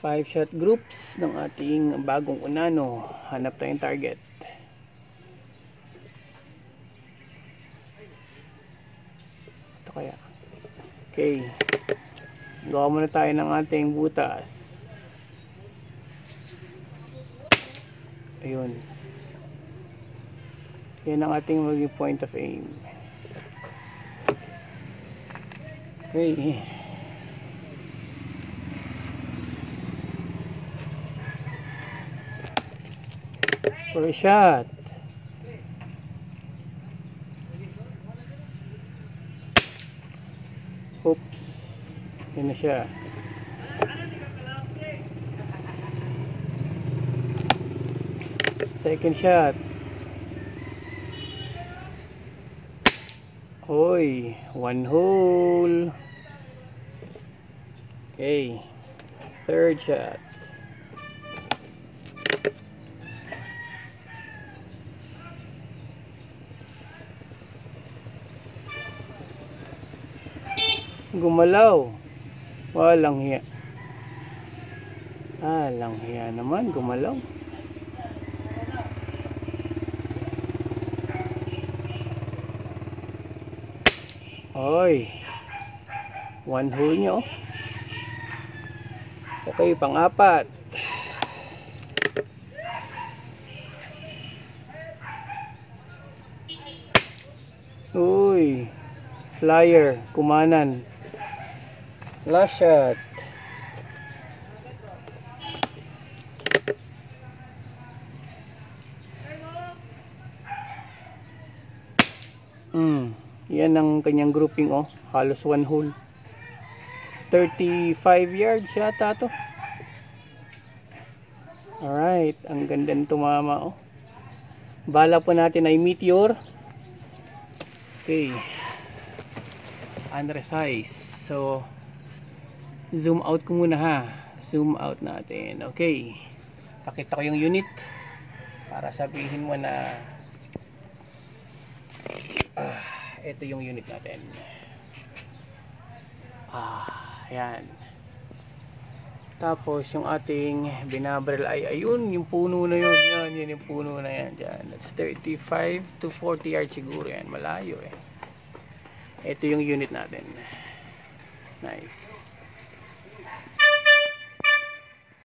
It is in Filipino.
5-shot groups ng ating bagong Unano. Hanap tayong target. Ito kaya. Okay. Gawa muna tayo ng ating butas. Ayun. Yan ang ating maging point of aim. Okay. First shot. Oops. Yan na siya. Second shot. Hoy, 1 hole. Okay. Third shot. Gumalaw. Walang hiya. Walang hiya naman, gumalaw. Hoy. 1 hole nyo. Okay, pang-apat. Uy. Flyer, kumanan. Last shot. Yan ang kanyang grouping, oh. Halos 1 hole. 35 yards yata to. Alright, ang ganda ng tumama, oh. Bala po natin ay meteor. Okay. Unresize. So, zoom out ko muna, ha. Zoom out natin. Okay. Pakita ko yung unit para sabihin mo na ito yung unit natin. Ayan. Tapos yung ating binabaril ay ayun, yung puno na yun. Yan yung puno na yan dyan. That's 35 to 40 yards siguro yan. Malayo eh. Ito yung unit natin. Nice.